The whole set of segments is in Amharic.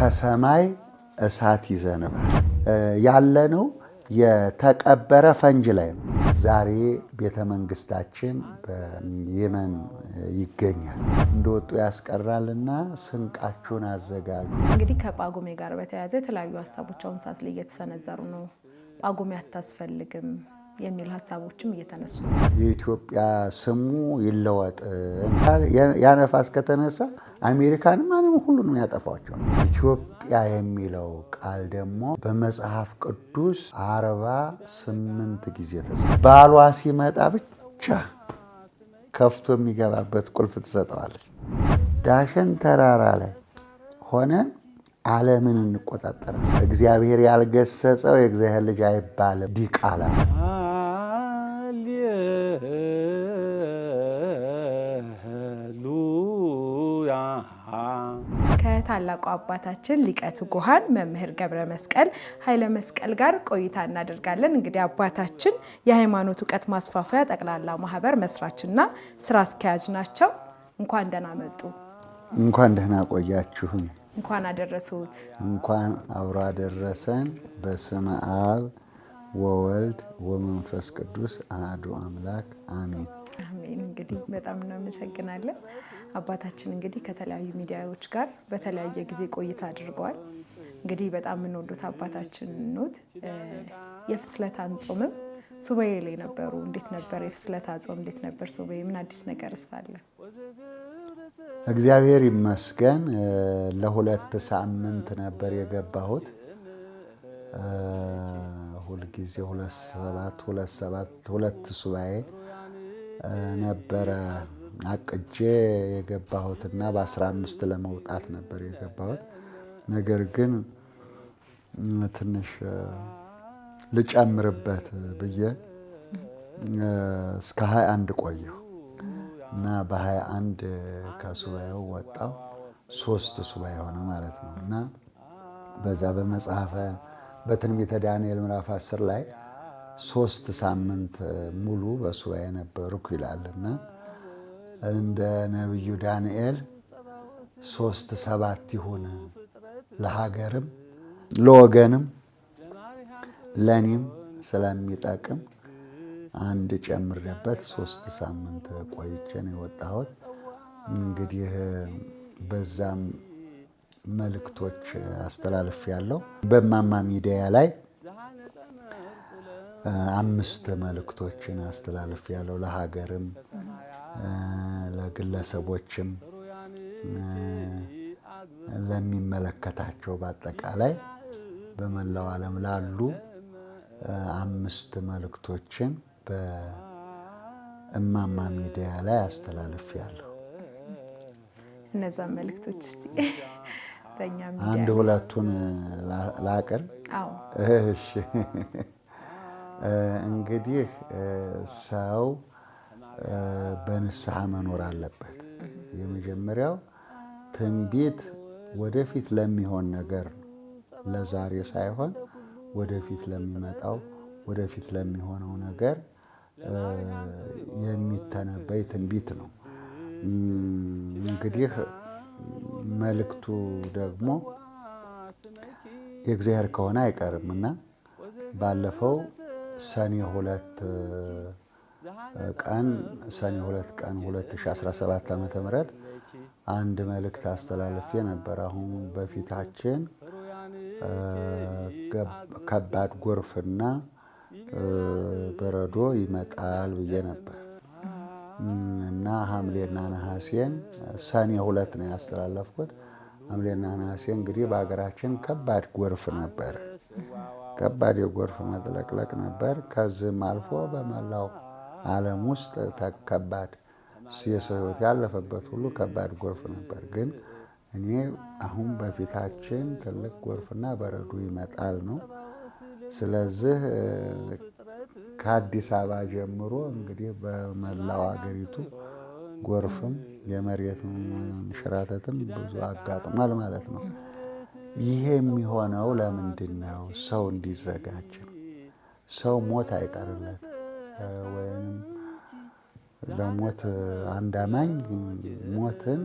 ከሰማይ እሳት ይዘንባል። ያለነው የተቀበረ ፈንጅ ላይ ነው። ዛሬ ቤተ መንግስታችን በየመን ይገኛል። እንደወጡ ያስቀራልና ስንቃችሁን አዘጋጁ። እንግዲህ ከጳጉሜ ጋር በተያያዘ የተለያዩ ሀሳቦች አሁን ሰዓት ላይ እየተሰነዘሩ ነው። ጳጉሜ አታስፈልግም የሚል ሀሳቦችም እየተነሱ ነው። የኢትዮጵያ ስሙ ይለወጥ። ያ ነፋስ ከተነሳ አሜሪካንም ማንም ሁሉንም ያጠፋቸዋል። ኢትዮጵያ የሚለው ቃል ደግሞ በመጽሐፍ ቅዱስ 48 ጊዜ ተጽፏል። ባሏ ሲመጣ ብቻ ከፍቶ የሚገባበት ቁልፍ ትሰጠዋለች። ዳሸን ተራራ ላይ ሆነን ዓለምን እንቆጣጠራለን። እግዚአብሔር ያልገሰጸው የእግዚአብሔር ልጅ አይባልም፣ ዲቃላ። ከታላቁ አባታችን ሊቀ ትጉሃን መምህር ገብረ መስቀል ኃይለ መስቀል ጋር ቆይታ እናደርጋለን። እንግዲህ አባታችን የሃይማኖት እውቀት ማስፋፊያ ጠቅላላ ማህበር መስራችና ስራ አስኪያጅ ናቸው። እንኳን ደህና መጡ። እንኳን ደህና ቆያችሁኝ። እንኳን አደረሱት። እንኳን አብሮ አደረሰን። በስመ አብ ወወልድ ወመንፈስ ቅዱስ አሐዱ አምላክ አሜን። አሜን። እንግዲህ በጣም እናመሰግናለን። አባታችን እንግዲህ ከተለያዩ ሚዲያዎች ጋር በተለያየ ጊዜ ቆይታ አድርገዋል። እንግዲህ በጣም የምንወዱት አባታችን ኖት። የፍስለታን ጾምም ሱባኤ ላይ ነበሩ። እንዴት ነበር የፍስለታ ጾም? እንዴት ነበር ሱባኤ? ምን አዲስ ነገር አለ? እግዚአብሔር ይመስገን። ለ2 ሳምንት ነበር የገባሁት። ሁልጊዜ 2 ሱባኤ ነበረ አቅጄ የገባሁትና በ15 ለመውጣት ነበር የገባሁት። ነገር ግን ትንሽ ልጨምርበት ብዬ እስከ 21 ቆየሁ እና በ21 ከሱባኤው ወጣሁ። 3 ሱባኤ ሆነ ማለት ነው። እና በዛ በመጽሐፈ በትንቢተ ዳንኤል ምዕራፍ 10 ላይ 3 ሳምንት ሙሉ በሱባኤ ነበርኩ ይላልና እንደ ነቢዩ ዳንኤል 3-7 ይሁን ለሀገርም ለወገንም ለኔም ስለሚጠቅም አንድ ጨምሬበት 3 ሳምንት ቆይቼ ነው የወጣሁት። እንግዲህ በዛም መልእክቶች አስተላልፌያለሁ። በማማ ሚዲያ ላይ 5 መልእክቶችን አስተላልፌያለሁ። ለሀገርም ለግለሰቦችም ለሚመለከታቸው በአጠቃላይ በመላው ዓለም ላሉ 5 መልእክቶችን በእማማ ሚዲያ ላይ አስተላልፌያለሁ። እነዛን መልእክቶች እስቲ በእኛ ሚዲያ 1-2ቱን ላቅርብ? አዎ። እሺ። እንግዲህ ሰው በንስሐ መኖር አለበት። የመጀመሪያው ትንቢት ወደፊት ለሚሆን ነገር ነው። ለዛሬ ሳይሆን ወደፊት ለሚመጣው ወደፊት ለሚሆነው ነገር የሚተነበይ ትንቢት ነው። እንግዲህ መልእክቱ ደግሞ የእግዚአብሔር ከሆነ አይቀርምና ባለፈው ሰኔ 2 ቀን 2017 ዓ.ም አንድ መልእክት አስተላልፌ ነበር። አሁን በፊታችን ከባድ ጎርፍና በረዶ ይመጣል ብዬ ነበር እና ሐምሌና ነሐሴን ሰኔ 2 ነው ያስተላለፍኩት። ሐምሌና ነሐሴ እንግዲህ በሀገራችን ከባድ ጎርፍ ነበር። ከባድ የጎርፍ መጥለቅለቅ ነበር። ከዚህም አልፎ በመላው ዓለም ውስጥ ከባድ የሰው ሕይወት ያለፈበት ሁሉ ከባድ ጎርፍ ነበር። ግን እኔ አሁን በፊታችን ትልቅ ጎርፍና በረዶ ይመጣል ነው። ስለዚህ ከአዲስ አበባ ጀምሮ እንግዲህ በመላው አገሪቱ ጎርፍም የመሬት መንሸራተትም ብዙ አጋጥሟል ማለት ነው። ይሄ የሚሆነው ለምንድን ነው? ሰው እንዲዘጋጅ ነው። ሰው ሞት አይቀርለት ወይም ለሞት አንድ አማኝ ሞትን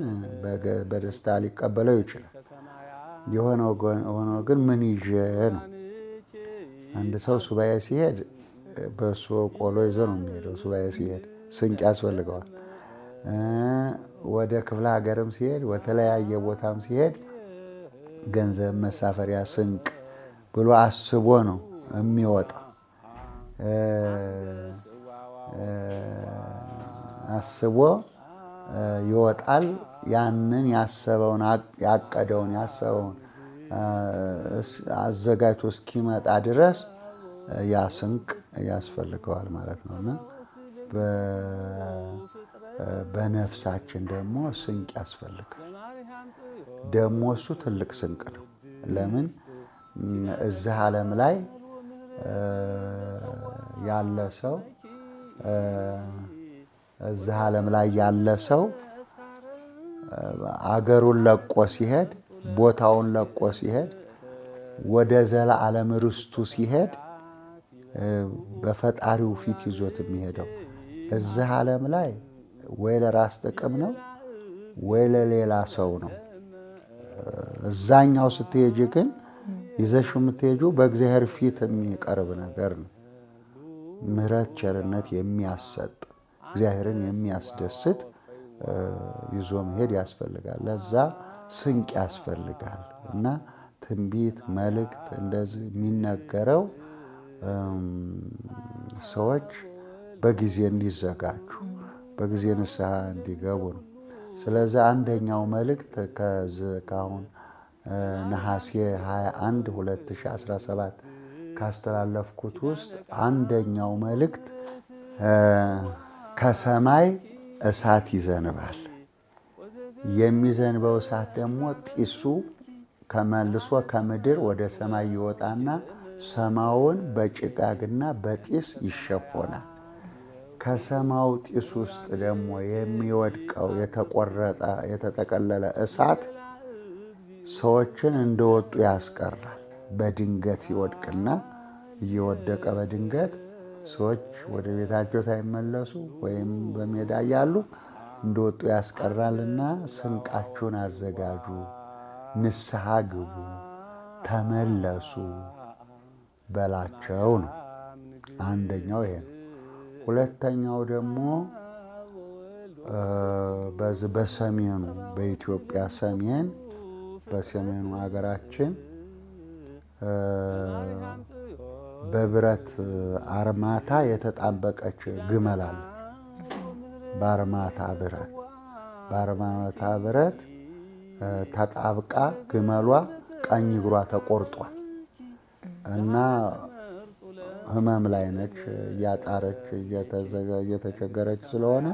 በደስታ ሊቀበለው ይችላል። የሆነው ሆኖ ግን ምን ይዤ ነው? አንድ ሰው ሱባኤ ሲሄድ በሶ ቆሎ ይዞ ነው የሚሄደው። ሱባኤ ሲሄድ ስንቅ ያስፈልገዋል። ወደ ክፍለ ሀገርም ሲሄድ ወተለያየ ቦታም ሲሄድ ገንዘብ፣ መሳፈሪያ፣ ስንቅ ብሎ አስቦ ነው የሚወጣው። አስቦ ይወጣል። ያንን ያሰበውን ያቀደውን ያሰበውን አዘጋጅቶ እስኪመጣ ድረስ ያ ስንቅ ያስፈልገዋል ማለት ነው። እና በነፍሳችን ደግሞ ስንቅ ያስፈልጋል። ደግሞ እሱ ትልቅ ስንቅ ነው። ለምን እዚህ ዓለም ላይ ያለ ሰው እዚህ ዓለም ላይ ያለ ሰው አገሩን ለቆ ሲሄድ፣ ቦታውን ለቆ ሲሄድ፣ ወደ ዘላለም ርስቱ ሲሄድ በፈጣሪው ፊት ይዞት የሚሄደው እዚህ ዓለም ላይ ወይ ለራስ ጥቅም ነው ወይ ለሌላ ሰው ነው። እዛኛው ስትሄጂ ግን ይዘሽው የምትሄጂው በእግዚአብሔር ፊት የሚቀርብ ነገር ነው። ምሕረት፣ ቸርነት የሚያሰጥ እግዚአብሔርን የሚያስደስት ይዞ መሄድ ያስፈልጋል። ለዛ ስንቅ ያስፈልጋል። እና ትንቢት፣ መልእክት እንደዚህ የሚነገረው ሰዎች በጊዜ እንዲዘጋጁ በጊዜ ንስሐ እንዲገቡ ነው። ስለዚህ አንደኛው መልእክት ከአሁን ነሐሴ 21 2017 ካስተላለፍኩት ውስጥ አንደኛው መልእክት ከሰማይ እሳት ይዘንባል። የሚዘንበው እሳት ደግሞ ጢሱ ከመልሶ ከምድር ወደ ሰማይ ይወጣና ሰማዩን በጭጋግና በጢስ ይሸፎናል። ከሰማዩ ጢስ ውስጥ ደግሞ የሚወድቀው የተቆረጠ የተጠቀለለ እሳት ሰዎችን እንደወጡ ያስቀራል። በድንገት ይወድቅና እየወደቀ በድንገት ሰዎች ወደ ቤታቸው ሳይመለሱ ወይም በሜዳ እያሉ እንደወጡ ያስቀራልና ስንቃችሁን አዘጋጁ፣ ንስሐ ግቡ፣ ተመለሱ በላቸው ነው። አንደኛው ይሄ ነው። ሁለተኛው ደግሞ በዚህ በሰሜኑ በኢትዮጵያ ሰሜን በሰሜኑ ሀገራችን በብረት አርማታ የተጣበቀች ግመል አለች። በአርማታ ብረት ተጣብቃ ግመሏ ቀኝ እግሯ ተቆርጧል እና ሕመም ላይ ነች። እያጣረች እየተቸገረች ስለሆነ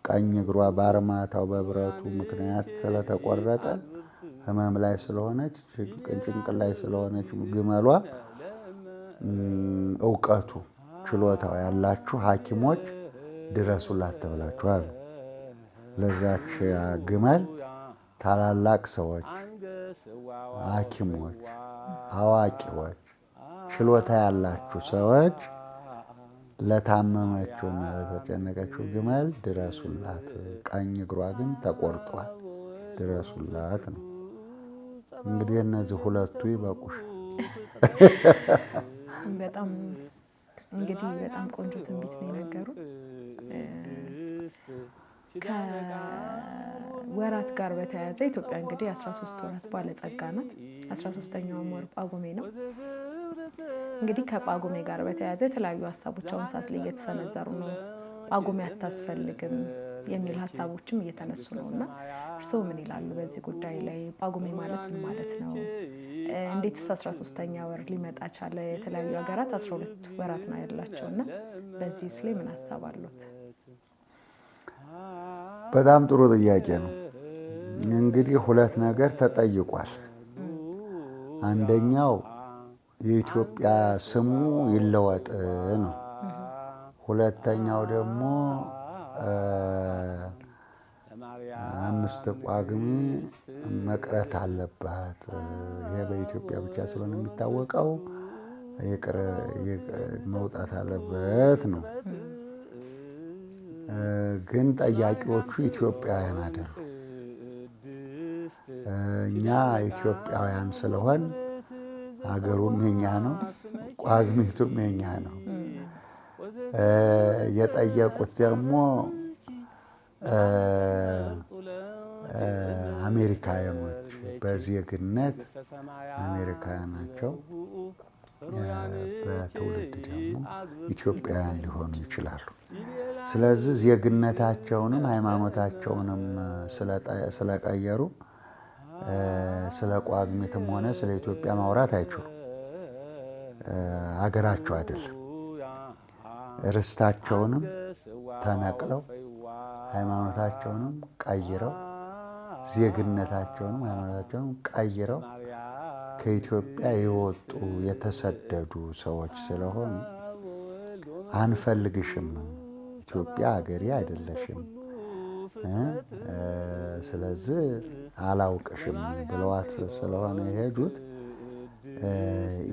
ቀኝ እግሯ በአርማታው በብረቱ ምክንያት ስለተቆረጠ ሕመም ላይ ስለሆነች ጭንቅላት ላይ ስለሆነች ግመሏ እውቀቱ ችሎታው ያላችሁ ሐኪሞች ድረሱላት ተብላችኋል። ለዛች ግመል ታላላቅ ሰዎች፣ ሐኪሞች፣ አዋቂዎች፣ ችሎታ ያላችሁ ሰዎች ለታመመችውና ለተጨነቀችው ግመል ድረሱላት፣ ቀኝ እግሯ ግን ተቆርጧል፣ ድረሱላት ነው። እንግዲህ እነዚህ ሁለቱ ይበቁሻል። በጣም እንግዲህ በጣም ቆንጆ ትንቢት ነው የነገሩ። ከወራት ጋር በተያያዘ ኢትዮጵያ እንግዲህ 13 ወራት ባለጸጋ ናት። 13ኛውም ወር ጳጉሜ ነው። እንግዲህ ከጳጉሜ ጋር በተያያዘ የተለያዩ ሀሳቦች አሁን ሰዓት ላይ እየተሰነዘሩ ነው። ጳጉሜ አታስፈልግም የሚል ሀሳቦችም እየተነሱ ነው እና እርስዎ ምን ይላሉ በዚህ ጉዳይ ላይ? ጳጉሜ ማለት ምን ማለት ነው? እንዴትስ 13ኛ ወር ሊመጣ ቻለ? የተለያዩ ሀገራት 12 ወራት ነው ያላቸው እና በዚህ ላይ ምን ሀሳብ አሉት? በጣም ጥሩ ጥያቄ ነው። እንግዲህ ሁለት ነገር ተጠይቋል። አንደኛው የኢትዮጵያ ስሙ ይለወጥ ነው። ሁለተኛው ደግሞ 5 ጳጉሜ መቅረት አለባት። ይሄ በኢትዮጵያ ብቻ ስለሆነ የሚታወቀው መውጣት አለበት ነው። ግን ጠያቂዎቹ ኢትዮጵያውያን አይደሉም። እኛ ኢትዮጵያውያን ስለሆን ሀገሩም የኛ ነው፣ ቋግሚቱም የኛ ነው። የጠየቁት ደግሞ አሜሪካውያኖች በዜግነት አሜሪካውያን ናቸው። በትውልድ ደግሞ ኢትዮጵያውያን ሊሆኑ ይችላሉ። ስለዚህ ዜግነታቸውንም ሃይማኖታቸውንም ስለቀየሩ ስለ ቋግሚትም ሆነ ስለ ኢትዮጵያ ማውራት አይችሉም። አገራቸው አይደለም። ርስታቸውንም ተነቅለው ሃይማኖታቸውንም ቀይረው ዜግነታቸውንም ሃይማኖታቸውንም ቀይረው ከኢትዮጵያ የወጡ የተሰደዱ ሰዎች ስለሆኑ አንፈልግሽም፣ ኢትዮጵያ አገሬ አይደለሽም፣ ስለዚህ አላውቅሽም ብለዋት ስለሆነ የሄዱት።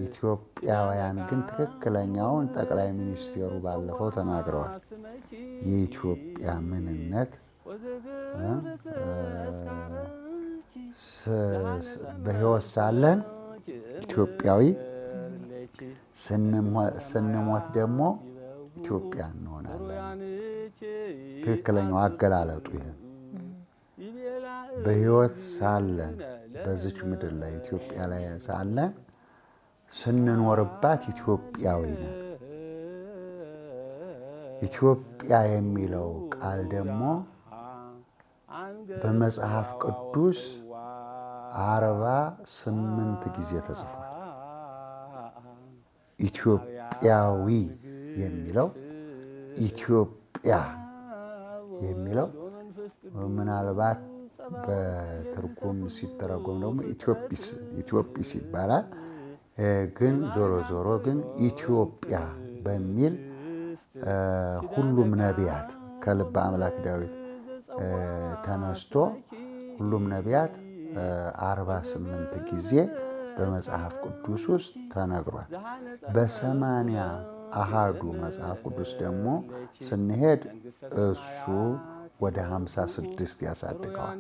ኢትዮጵያውያን ግን ትክክለኛውን ጠቅላይ ሚኒስቴሩ ባለፈው ተናግረዋል። የኢትዮጵያ ምንነት በሕይወት ሳለን ኢትዮጵያዊ፣ ስንሞት ደግሞ ኢትዮጵያ እንሆናለን። ትክክለኛው አገላለጡ ይሄ። በሕይወት ሳለን በዚች ምድር ላይ ኢትዮጵያ ላይ ሳለን ስንኖርባት ኢትዮጵያዊ ነን። ኢትዮጵያ የሚለው ቃል ደግሞ በመጽሐፍ ቅዱስ 48 ጊዜ ተጽፏል። ኢትዮጵያዊ የሚለው ኢትዮጵያ የሚለው ምናልባት በትርጉም ሲተረጎም ደግሞ ኢትዮጵስ ይባላል። ግን ዞሮ ግን ኢትዮጵያ በሚል ሁሉም ነቢያት ከልበ አምላክ ዳዊት ተነስቶ ሁሉም ነቢያት 48 ጊዜ በመጽሐፍ ቅዱስ ውስጥ ተነግሯል። በ80 አሃዱ መጽሐፍ ቅዱስ ደግሞ ስንሄድ እሱ ወደ 56 ያሳድገዋል።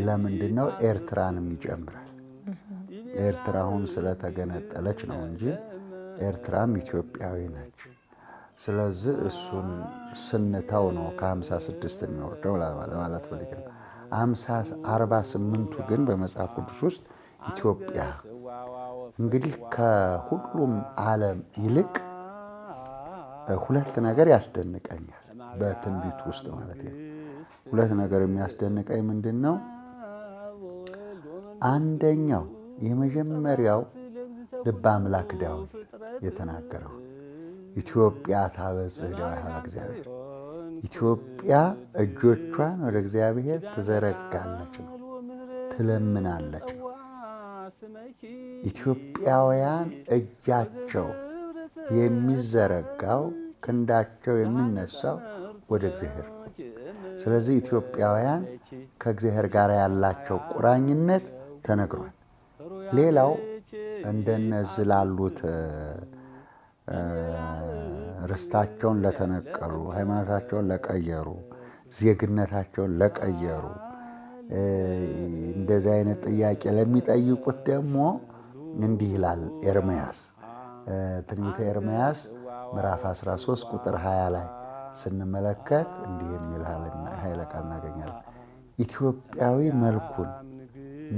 ለምንድን ነው? ኤርትራንም ይጨምራል። ኤርትራ አሁን ስለተገነጠለች ነው እንጂ ኤርትራም ኢትዮጵያዊ ነች። ስለዚህ እሱን ስንተው ነው ከ56 የሚወርደው ለማለት ፈልጌ ነው። 48ቱ ግን በመጽሐፍ ቅዱስ ውስጥ ኢትዮጵያ እንግዲህ ከሁሉም ዓለም ይልቅ ሁለት ነገር ያስደንቀኛል። በትንቢት ውስጥ ማለት ነው። ሁለት ነገር የሚያስደንቀኝ ምንድን ነው? አንደኛው የመጀመሪያው ልበ አምላክ ዳዊት የተናገረው ኢትዮጵያ ታበጽሕ እደዊሃ እግዚአብሔር፣ ኢትዮጵያ እጆቿን ወደ እግዚአብሔር ትዘረጋለች ነው፣ ትለምናለች ነው። ኢትዮጵያውያን እጃቸው የሚዘረጋው ክንዳቸው የሚነሳው ወደ እግዚአብሔር ነው። ስለዚህ ኢትዮጵያውያን ከእግዚአብሔር ጋር ያላቸው ቁራኝነት ተነግሯል። ሌላው እንደነዚህ ላሉት ርስታቸውን ለተነቀሉ፣ ሃይማኖታቸውን ለቀየሩ፣ ዜግነታቸውን ለቀየሩ እንደዚህ አይነት ጥያቄ ለሚጠይቁት ደግሞ እንዲህ ይላል ኤርምያስ፣ ትንቢተ ኤርምያስ ምዕራፍ 13 ቁጥር 20 ላይ ስንመለከት እንዲህ የሚል ኃይለ ቃል እናገኛለን። ኢትዮጵያዊ መልኩን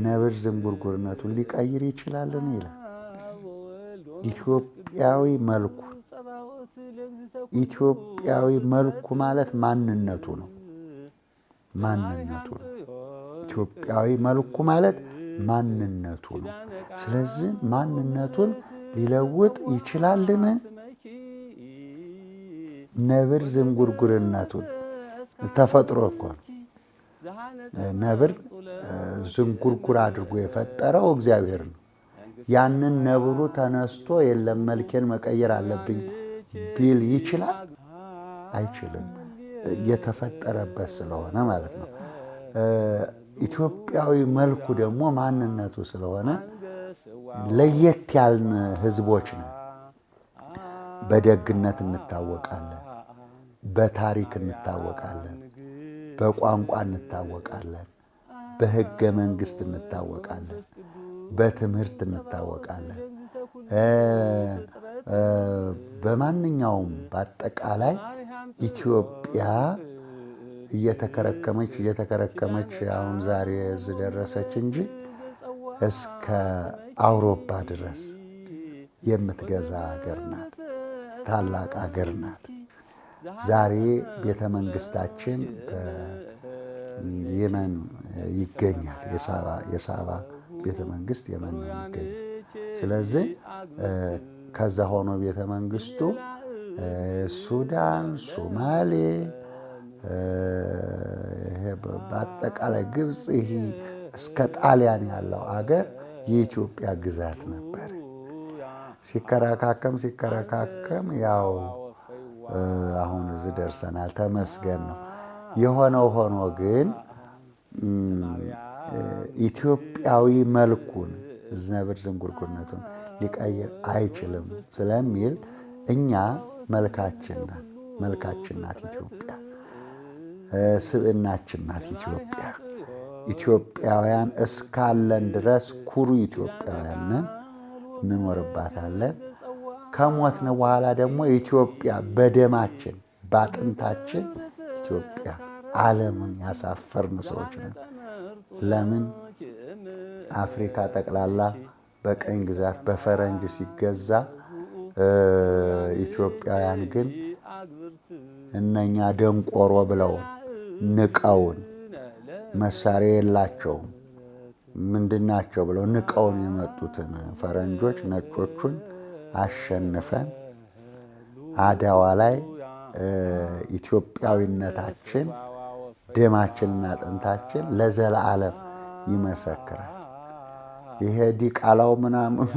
ነብር ዝንጉርጉርነቱን ሊቀይር ይችላልን? ይላል። ኢትዮጵያዊ መልኩን ኢትዮጵያዊ መልኩ ማለት ማንነቱ ነው። ማንነቱ ነው። ኢትዮጵያዊ መልኩ ማለት ማንነቱ ነው። ስለዚህ ማንነቱን ሊለውጥ ይችላልን? ነብር ዝንጉርጉርነቱን ተፈጥሮ እኮ ነው። ነብር ዝንጉርጉር አድርጎ የፈጠረው እግዚአብሔር ነው። ያንን ነብሩ ተነስቶ የለም መልኬን መቀየር አለብኝ ቢል ይችላል? አይችልም። የተፈጠረበት ስለሆነ ማለት ነው። ኢትዮጵያዊ መልኩ ደግሞ ማንነቱ ስለሆነ ለየት ያልን ሕዝቦች ነን። በደግነት እንታወቃለን፣ በታሪክ እንታወቃለን፣ በቋንቋ እንታወቃለን፣ በሕገ መንግሥት እንታወቃለን፣ በትምህርት እንታወቃለን። በማንኛውም በአጠቃላይ ኢትዮጵያ እየተከረከመች አሁን ዛሬ እዚህ ደረሰች እንጂ እስከ አውሮፓ ድረስ የምትገዛ ሀገር ናት። ታላቅ ሀገር ናት። ዛሬ ቤተ መንግስታችን በየመን ይገኛል። የሳባ ቤተ መንግስት የመን ነው የሚገኝ። ስለዚህ ከዛ ሆኖ ቤተ መንግስቱ ሱዳን፣ ሶማሌ፣ በአጠቃላይ ግብፅ፣ ይሄ እስከ ጣሊያን ያለው አገር የኢትዮጵያ ግዛት ነበር። ሲከረካከም ያው አሁን እዚህ ደርሰናል። ተመስገን ነው። የሆነው ሆኖ ግን ኢትዮጵያዊ መልኩን ዝነብር ዝንጉርጉርነቱን ሊቀይር አይችልም ስለሚል እኛ መልካችን ናት ኢትዮጵያ፣ ስብዕናችን ናት ኢትዮጵያ። ኢትዮጵያውያን እስካለን ድረስ ኩሩ ኢትዮጵያውያን ነን፣ እንኖርባታለን። ከሞትን በኋላ ደግሞ ኢትዮጵያ በደማችን በአጥንታችን ኢትዮጵያ ዓለምን ያሳፈርን ሰዎች ነን። ለምን አፍሪካ ጠቅላላ በቀኝ ግዛት በፈረንጅ ሲገዛ፣ ኢትዮጵያውያን ግን እነኛ ደንቆሮ ብለውን ንቀውን፣ መሳሪያ የላቸውም ምንድናቸው ብለው ንቀውን የመጡትን ፈረንጆች ነጮቹን አሸንፈን አድዋ ላይ ኢትዮጵያዊነታችን ደማችንና አጥንታችን ለዘላለም ይመሰክራል። ይሄ ዲቃላው ምናምኑ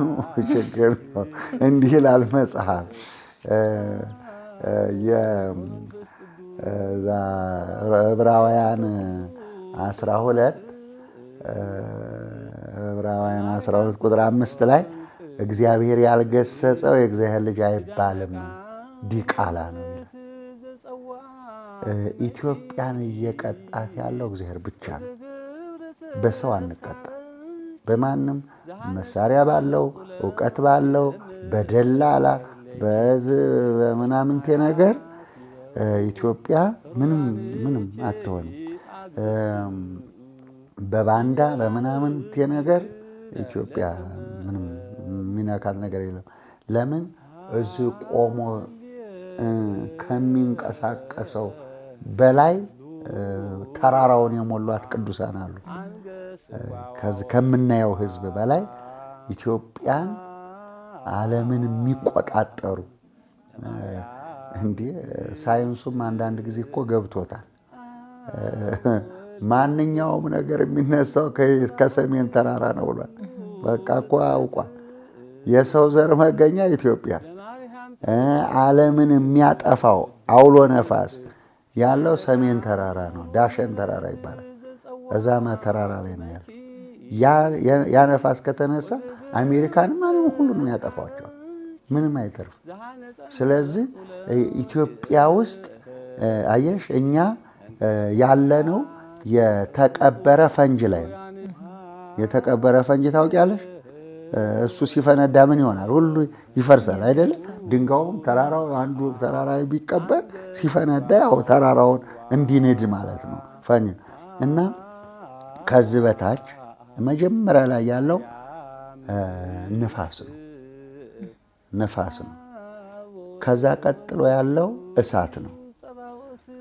ችግር ነው። እንዲህ ይላል መጽሐፍ ዕብራውያን 12 ቁጥር 5 ላይ እግዚአብሔር ያልገሰጸው የእግዚአብሔር ልጅ አይባልም ዲቃላ ነው ይላል። ኢትዮጵያን እየቀጣት ያለው እግዚአብሔር ብቻ ነው። በሰው አንቀጣ። በማንም መሳሪያ ባለው እውቀት ባለው በደላላ በምናምንቴ ነገር ኢትዮጵያ ምንም አትሆንም። በባንዳ በምናምንቴ ነገር ኢትዮጵያ ምንም የሚነካት ነገር የለም። ለምን እዚህ ቆሞ ከሚንቀሳቀሰው በላይ ተራራውን የሞሏት ቅዱሳን አሉ። ከምናየው ሕዝብ በላይ ኢትዮጵያን ዓለምን የሚቆጣጠሩ እንዲህ ሳይንሱም አንዳንድ ጊዜ እኮ ገብቶታል። ማንኛውም ነገር የሚነሳው ከሰሜን ተራራ ነው ብሏል። በቃ እኮ አውቋል። የሰው ዘር መገኛ ኢትዮጵያ። ዓለምን የሚያጠፋው አውሎ ነፋስ ያለው ሰሜን ተራራ ነው። ዳሸን ተራራ ይባላል። እዛማ ተራራ ላይ ነው ያለው። ያ ነፋስ ከተነሳ አሜሪካን ማንም ሁሉንም ያጠፋቸዋል። ምንም አይተርፍ። ስለዚህ ኢትዮጵያ ውስጥ አየሽ እኛ ያለነው የተቀበረ ፈንጅ ላይ ነው። የተቀበረ ፈንጅ ታውቂያለሽ? እሱ ሲፈነዳ ምን ይሆናል? ሁሉ ይፈርሳል አይደለም? ድንጋዩም ተራራው አንዱ ተራራ ቢቀበር ሲፈነዳ ያው ተራራውን እንዲንድ ማለት ነው ፈንጅ። እና ከዚህ በታች መጀመሪያ ላይ ያለው ንፋስ ነው። ከዛ ቀጥሎ ያለው እሳት ነው።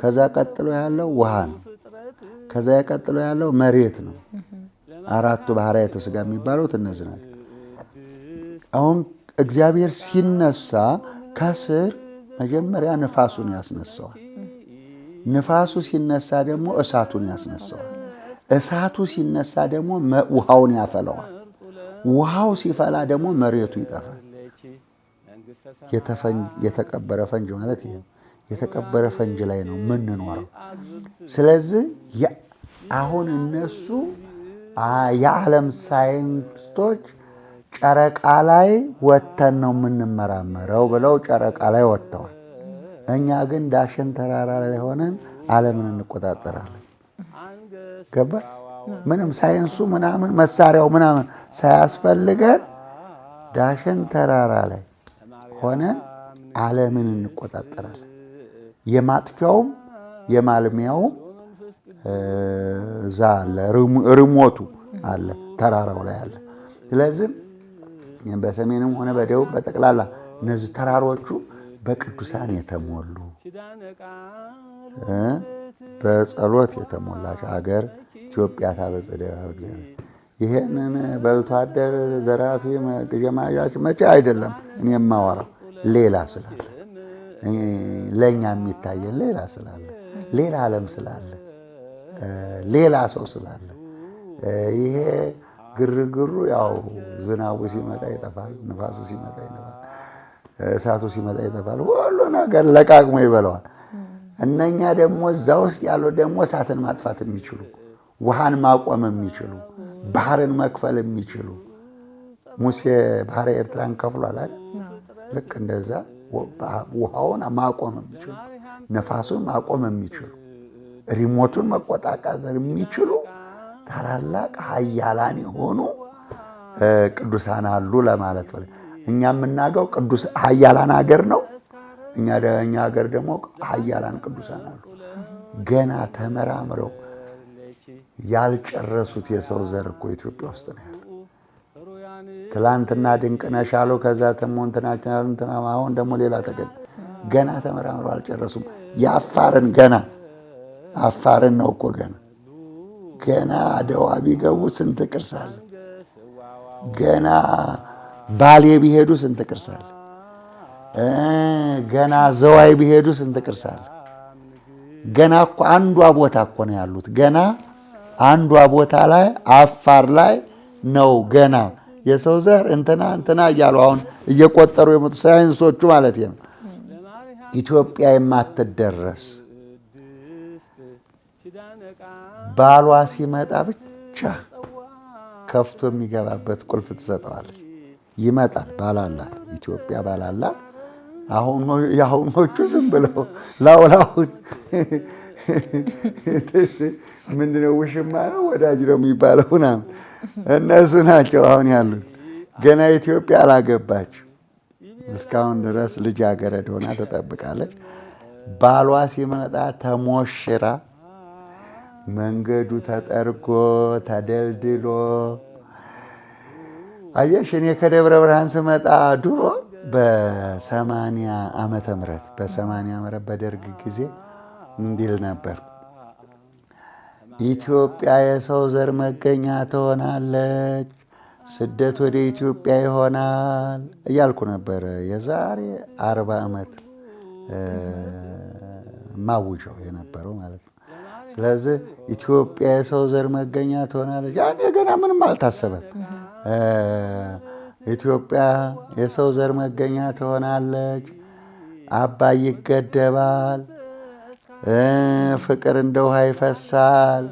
ከዛ ቀጥሎ ያለው ውሃ ነው። ከዛ ቀጥሎ ያለው መሬት ነው። አራቱ ባህርያተ ሥጋ የሚባሉት እነዚህ ናቸው። አሁን እግዚአብሔር ሲነሳ ከስር መጀመሪያ ንፋሱን ያስነሳዋል። ንፋሱ ሲነሳ ደግሞ እሳቱን ያስነሳዋል። እሳቱ ሲነሳ ደግሞ ውሃውን ያፈለዋል። ውሃው ሲፈላ ደግሞ መሬቱ ይጠፋል። የተቀበረ ፈንጅ ማለት ይሄ የተቀበረ ፈንጅ ላይ ነው የምንኖረው። ስለዚህ አሁን እነሱ የዓለም ሳይንቲስቶች ጨረቃ ላይ ወጥተን ነው የምንመራመረው ብለው ጨረቃ ላይ ወጥተዋል። እኛ ግን ዳሸን ተራራ ላይ ሆነን ዓለምን እንቆጣጠራለን። ገባ? ምንም ሳይንሱ ምናምን መሳሪያው ምናምን ሳያስፈልገን ዳሸን ተራራ ላይ ሆነን ዓለምን እንቆጣጠራለን። የማጥፊያውም የማልሚያውም እዛ አለ፣ ሪሞቱ አለ፣ ተራራው ላይ አለ። ስለዚህ በሰሜንም ሆነ በደቡብ በጠቅላላ እነዚህ ተራሮቹ በቅዱሳን የተሞሉ በጸሎት የተሞላች ሀገር ኢትዮጵያ ታበጽሕደዋ በእግዚአብሔር። ይሄንን በልቶ አደር ዘራፊ ገማያች መቼ አይደለም እኔ የማወራው ሌላ ስላለ ለእኛ የሚታየን ሌላ ስላለ ሌላ ዓለም ስላለ ሌላ ሰው ስላለ ይሄ ግርግሩ ያው ዝናቡ ሲመጣ ይጠፋል፣ ንፋሱ ሲመጣ ይጠፋል፣ እሳቱ ሲመጣ ይጠፋል። ሁሉ ነገር ለቃቅሞ ይበለዋል። እነኛ ደግሞ እዛ ውስጥ ያለው ደግሞ እሳትን ማጥፋት የሚችሉ ውሃን ማቆም የሚችሉ ባህርን መክፈል የሚችሉ ሙሴ ባህረ ኤርትራን ከፍሏል አይደል? ልክ እንደዛ ውሃውን ማቆም የሚችሉ ነፋሱን ማቆም የሚችሉ ሪሞቱን መቆጣጠር የሚችሉ ታላላቅ ኃያላን የሆኑ ቅዱሳን አሉ ለማለት ነው። እኛ የምናገው ቅዱስ ኃያላን ሀገር ነው። እኛ ሀገር ደግሞ ኃያላን ቅዱሳን አሉ። ገና ተመራምረው ያልጨረሱት የሰው ዘር እኮ ኢትዮጵያ ውስጥ ነው ያለው። ትላንትና ድንቅነሽ አሉ፣ ከዛ ተሞንትና አሁን ደግሞ ሌላ ተገኘ። ገና ተመራምረው አልጨረሱም። የአፋርን ገና አፋርን ነው እኮ ገና አድዋ ቢገቡ ስንት ቅርስ አለ። ገና ባሌ ቢሄዱ ስንት ቅርስ አለ። ገና ዘዋይ ቢሄዱ ስንት ቅርስ አለ። ገና እኮ አንዷ ቦታ እኮ ነው ያሉት። ገና አንዷ ቦታ ላይ አፋር ላይ ነው ገና የሰው ዘር እንትና እያሉ አሁን እየቆጠሩ የመጡ ሳይንሶቹ ማለት ነው። ኢትዮጵያ የማትደረስ ባሏ ሲመጣ ብቻ ከፍቶ የሚገባበት ቁልፍ ትሰጠዋለች። ይመጣል፣ ባላላት ኢትዮጵያ ባላላት። የአሁኖቹ ዝም ብለው ላውላውን ምንድነው ውሽማ ነው ወዳጅ ነው የሚባለው ምናምን እነሱ ናቸው አሁን ያሉት። ገና ኢትዮጵያ አላገባችው እስካሁን ድረስ ልጃገረድ ሆና ተጠብቃለች። ባሏ ሲመጣ ተሞሽራ መንገዱ ተጠርጎ ተደልድሎ። አየሽ እኔ ከደብረ ብርሃን ስመጣ ድሮ በ80 ዓመተ ምህረት በደርግ ጊዜ እንዲል ነበር፣ ኢትዮጵያ የሰው ዘር መገኛ ትሆናለች፣ ስደት ወደ ኢትዮጵያ ይሆናል እያልኩ ነበር። የዛሬ 40 ዓመት ማውጀው የነበረው ማለት ነው። ስለዚህ ኢትዮጵያ የሰው ዘር መገኛ ትሆናለች። ያኔ ገና ምንም አልታሰበም። ኢትዮጵያ የሰው ዘር መገኛ ትሆናለች፣ አባይ ይገደባል፣ ፍቅር እንደ ውሃ ይፈሳል፣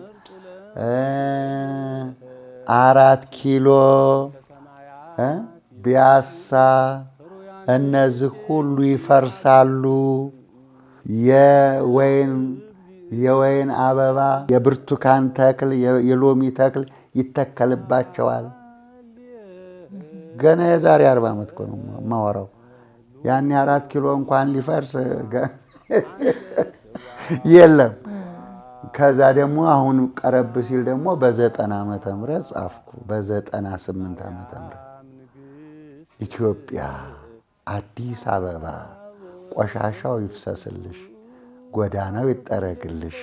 4 ኪሎ ቢያሳ እነዚህ ሁሉ ይፈርሳሉ። የወይን አበባ፣ የብርቱካን ተክል፣ የሎሚ ተክል ይተከልባቸዋል። ገና የዛሬ 40 ዓመት እኮ ነው የማወራው። ያኔ 4 ኪሎ እንኳን ሊፈርስ የለም። ከዛ ደግሞ አሁን ቀረብ ሲል ደግሞ በ90 ዓመተ ምህረት ጻፍኩ። በ98 ዓመተ ምህረት ኢትዮጵያ አዲስ አበባ ቆሻሻው ይፍሰስልሽ፣ ጎዳናው ይጠረግልሽ፣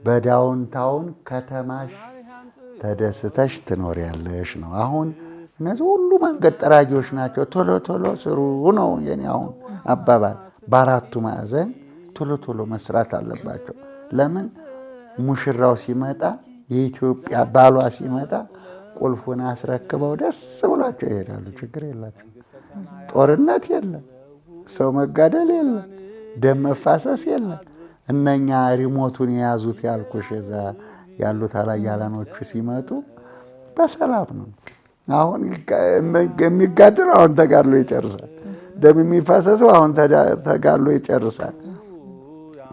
በዳውንታውን ከተማሽ ተደስተሽ ትኖሪያለሽ ነው። አሁን እነዚህ ሁሉ መንገድ ጠራጊዎች ናቸው። ቶሎ ቶሎ ስሩ ነው የኔ አሁን አባባል። በአራቱ ማዕዘን ቶሎ ቶሎ መስራት አለባቸው። ለምን ሙሽራው ሲመጣ የኢትዮጵያ ባሏ ሲመጣ ቁልፉን አስረክበው ደስ ብሏቸው ይሄዳሉ። ችግር የላቸው። ጦርነት የለም፣ ሰው መጋደል የለም፣ ደም መፋሰስ የለም። እነኛ ሪሞቱን የያዙት ያልኩሽ እዛ ያሉት ኃያላኖቹ ሲመጡ በሰላም ነው። አሁን የሚጋደለው አሁን ተጋድሎ ይጨርሳል። ደም የሚፈሰሰው አሁን ተጋድሎ ይጨርሳል።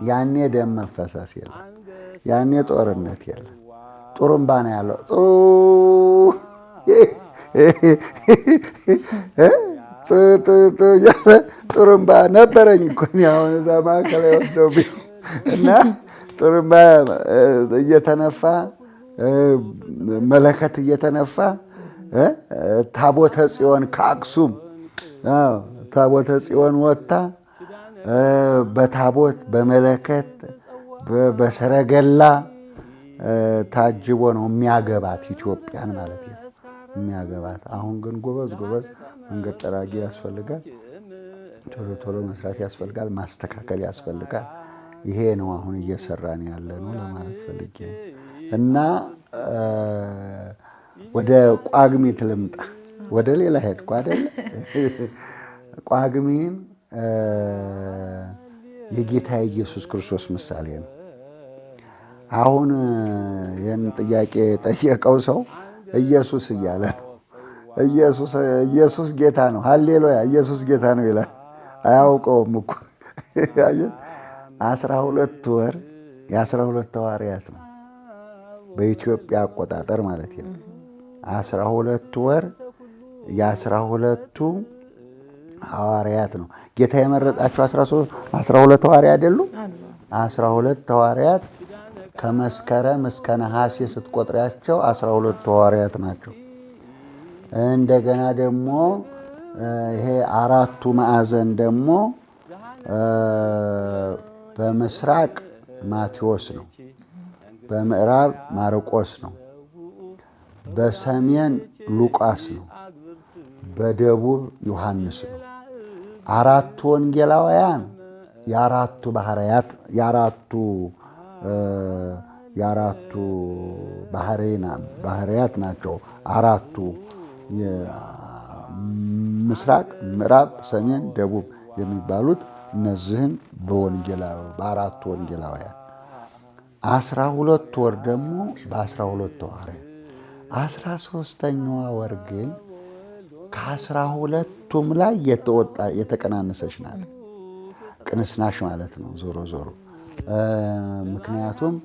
ያኔ ደም መፈሰስ የለም። ያኔ ጦርነት የለም። ጡሩምባ ነው ያለው። ጡሩምባ ነበረኝ እኮ አሁን እዛ ማዕከላዊ ወስደው እና ጡሩምባ እየተነፋ መለከት እየተነፋ ታቦተ ጽዮን ከአክሱም ታቦተ ጽዮን ወጥታ በታቦት በመለከት በሰረገላ ታጅቦ ነው የሚያገባት ኢትዮጵያን ማለት ነው የሚያገባት። አሁን ግን ጎበዝ መንገድ ጠራጊ ያስፈልጋል፣ ቶሎ መስራት ያስፈልጋል፣ ማስተካከል ያስፈልጋል። ይሄ ነው አሁን እየሰራን ያለ ነው ለማለት ፈልጌ ነው። እና ወደ ጳጉሜት ልምጣ። ወደ ሌላ ሄድኩ አይደለ? ጳጉሜን የጌታ ኢየሱስ ክርስቶስ ምሳሌ ነው። አሁን ይህን ጥያቄ የጠየቀው ሰው ኢየሱስ እያለ ነው። ኢየሱስ ጌታ ነው፣ ሃሌሉያ ኢየሱስ ጌታ ነው ይላል። አያውቀውም እኮ 12 ወር የ12 ሐዋርያት ነው በኢትዮጵያ አቆጣጠር ማለት ነው። 12 ወር የ12ቱ ሐዋርያት ነው። ጌታ የመረጣቸው 12 ሐዋርያት አይደሉም? 12 ሐዋርያት ከመስከረም እስከ ነሐሴ ስትቆጥሪያቸው 12 ሐዋርያት ናቸው። እንደገና ደግሞ ይሄ አራቱ ማዕዘን ደግሞ በምስራቅ ማቴዎስ ነው፣ በምዕራብ ማርቆስ ነው፣ በሰሜን ሉቃስ ነው፣ በደቡብ ዮሐንስ ነው። አራቱ ወንጌላውያን የአራቱ ባህርያት የአራቱ ባህርያት ናቸው። አራቱ ምስራቅ፣ ምዕራብ፣ ሰሜን፣ ደቡብ የሚባሉት እነዚህን በአራቱ ወንጌላውያን 12 ወር ደግሞ በ12 ሐዋርያት 13ኛዋ ወር ግን ከ12ቱም ላይ የተቀናነሰች ናት። ቅንስናሽ ማለት ነው ዞሮ ምክንያቱም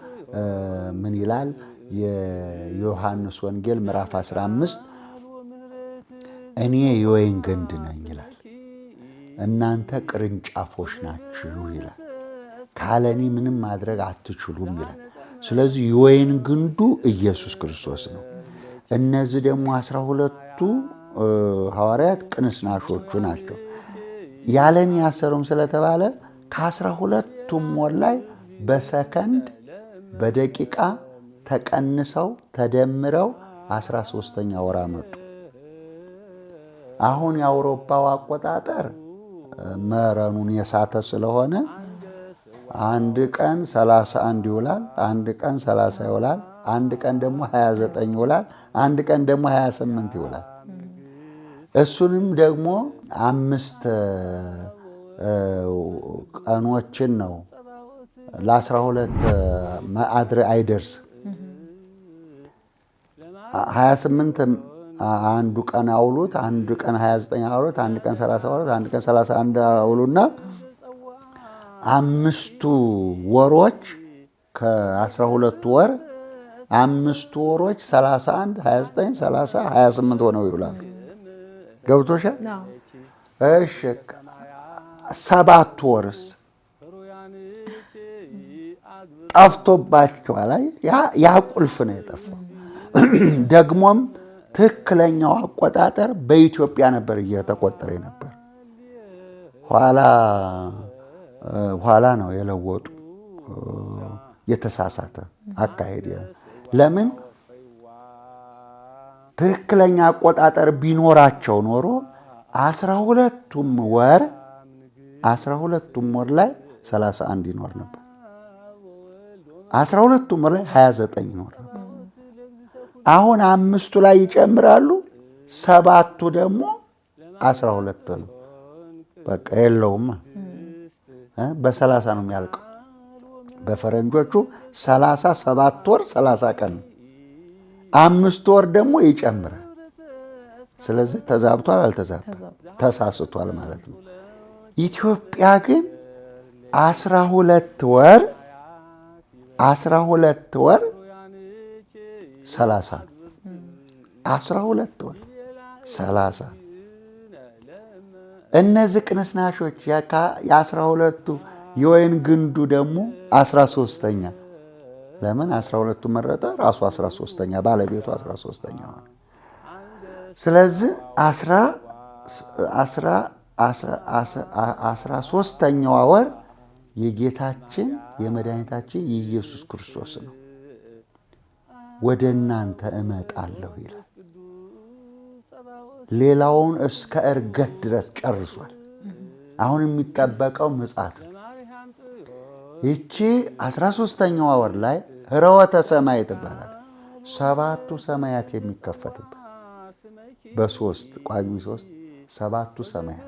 ምን ይላል የዮሐንስ ወንጌል ምዕራፍ 15 እኔ የወይን ግንድ ነኝ ይላል፣ እናንተ ቅርንጫፎች ናችሁ ይላል። ካለኔ ምንም ማድረግ አትችሉም ይላል። ስለዚህ የወይን ግንዱ ኢየሱስ ክርስቶስ ነው። እነዚህ ደግሞ 12ቱ ሐዋርያት ቅንስናሾቹ ናቸው። ያለኔ ያሰሩም ስለተባለ ከ12ቱም ወር ላይ በሰከንድ በደቂቃ ተቀንሰው ተደምረው 13ኛ ወር አመጡ። አሁን የአውሮፓው አቆጣጠር መረኑን የሳተ ስለሆነ አንድ ቀን 31 ይውላል፣ አንድ ቀን 30 ይውላል፣ አንድ ቀን ደግሞ 29 ይውላል፣ አንድ ቀን ደግሞ 28 ይውላል። እሱንም ደግሞ 5 ቀኖችን ነው ለ12 ማድረ አይደርስም። 28 አንዱ ቀን አውሉት፣ አንዱ ቀን 29 አውሉት፣ አንድ ቀን 30 አውሉት፣ አንድ ቀን 31 አውሉና 5ቱ ወሮች ከ12 ወር 5ቱ ወሮች 31 29 30 28 ሆነው ይውላሉ። ገብቶሻል? እሺ 7 ወርስ ጠፍቶባቸዋል። ያ ቁልፍ ነው የጠፋው። ደግሞም ትክክለኛው አቆጣጠር በኢትዮጵያ ነበር እየተቆጠረ ነበር። ኋላ ነው የለወጡ የተሳሳተ አካሄድ። ለምን ትክክለኛ አቆጣጠር ቢኖራቸው ኖሮ 12ቱም ወር ላይ 31 ይኖር ነበር። 12ቱም ወር ላይ 29 ይኖር ነበር። አሁን 5ቱ ላይ ይጨምራሉ፣ 7ቱ ደግሞ 12 ነው። በቃ የለውም። በ30 ነው የሚያልቀው። በፈረንጆቹ 37 ወር 30 ቀን ነው። 5 ወር ደግሞ ይጨምራል። ስለዚህ ተዛብቷል፣ ተሳስቷል ማለት ነው። ኢትዮጵያ ግን 12 ወር 12 ወር 30 ነው። 12 ወር 30 እነዚህ ቅንስናሾች የ12ቱ የወይን ግንዱ ደግሞ 13ኛ። ለምን 12ቱ መረጠ? ራሱ 13ኛ ባለቤቱ 13ኛ ሆነ። ስለዚህ 13ኛዋ ወር የጌታችን የመድኃኒታችን የኢየሱስ ክርስቶስ ነው። ወደ እናንተ እመጣለሁ ይላል። ሌላውን እስከ ዕርገት ድረስ ጨርሷል። አሁን የሚጠበቀው ምጽአት ነው። ይቺ 13ኛዋ ወር ላይ ኅረወተ ሰማይ ትባላል። 7ቱ ሰማያት የሚከፈትበት በ3 ጳጉሜ 3 7ቱ ሰማያት።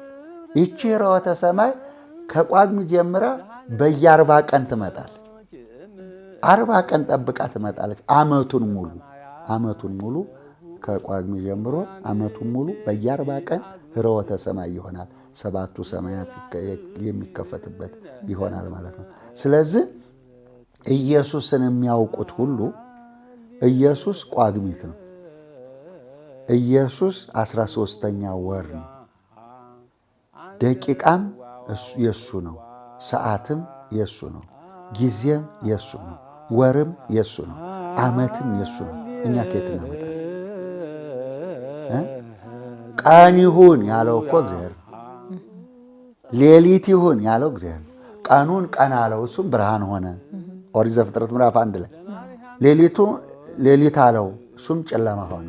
ይቺ ኅረወተ ሰማይ ከጳጉሜ ጀምራ በየ40 ቀን ትመጣለች። 40 ቀን ጠብቃ ትመጣለች። ዓመቱን ሙሉ ከጳጉሜ ጀምሮ ዓመቱን ሙሉ በየ40 ቀን ኅረወተ ሰማይ ይሆናል። 7ቱ ሰማያት የሚከፈትበት ይሆናል ማለት ነው። ስለዚህ ኢየሱስን የሚያውቁት ሁሉ ኢየሱስ ጳጉሜት ነው። ኢየሱስ 13ኛ ወር ነው። ደቂቃም የሱ ነው። ሰዓትም የሱ ነው። ጊዜም የሱ ነው። ወርም የሱ ነው። ዓመትም የሱ ነው። እኛ ከየት እናመጣለን? ቀን ይሁን ያለው እኮ እግዚአብሔር ነው። ሌሊት ይሁን ያለው እግዚአብሔር ነው። ቀኑን ቀን አለው፣ እሱም ብርሃን ሆነ። ኦሪት ዘፍጥረት ምዕራፍ 1 ላይ ሌሊቱ ሌሊት አለው፣ እሱም ጨለማ ሆነ።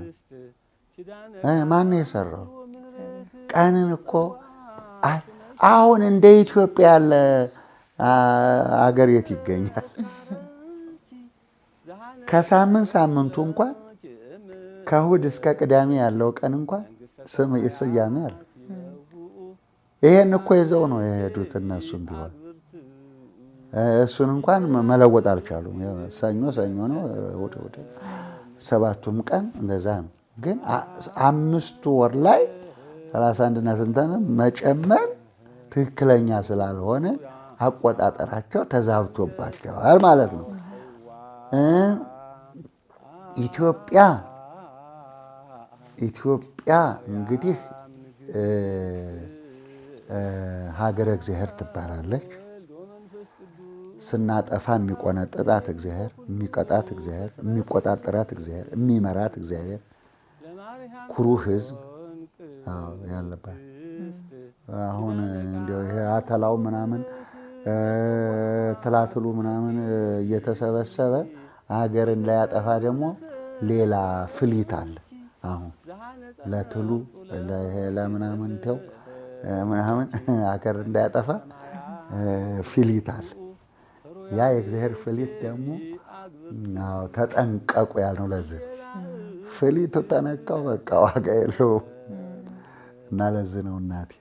ማን የሰራው? ቀንን እኮ አሁን እንደ ኢትዮጵያ ያለ አገር የት ይገኛል? ከሳምንቱ እንኳን ከእሑድ እስከ ቅዳሜ ያለው ቀን እንኳን ስያሜ አለ። ይሄን እኮ ይዘው ነው የሄዱት እነሱም ቢሆን እሱን እንኳን መለወጥ አልቻሉም። ሰኞ ነው፣ እሑድ 7ቱም ቀን እንደዛ ነው። ግን 5ቱ ወር ላይ 31ና ስንተን መጨመር ትክክለኛ ስላልሆነ አቆጣጠራቸው ተዛብቶባቸዋል ማለት ነው። ኢትዮጵያ እንግዲህ ሀገረ እግዚአብሔር ትባላለች። ስናጠፋ የሚቆነጥጣት እግዚአብሔር፣ የሚቀጣት እግዚአብሔር፣ የሚቆጣጠራት እግዚአብሔር፣ የሚመራት እግዚአብሔር፣ ኩሩ ሕዝብ ያለባት። አሁን እንዲያው ይሄ አተላው ምናምን ትላትሉ ምናምን እየተሰበሰበ ሀገርን ላይ ያጠፋ ደግሞ ሌላ ፍሊት አለ። አሁን ለትሉ ለምናምን ተው ምናምን ሀገር እንዳያጠፋ ፍሊት አለ። ያ የእግዚአብሔር ፍሊት ደግሞ ተጠንቀቁ ያልነው ለዚህ ፍሊቱ ተነካው በቃ ዋጋ የለውም። እና ለዚህ ነው እናቴ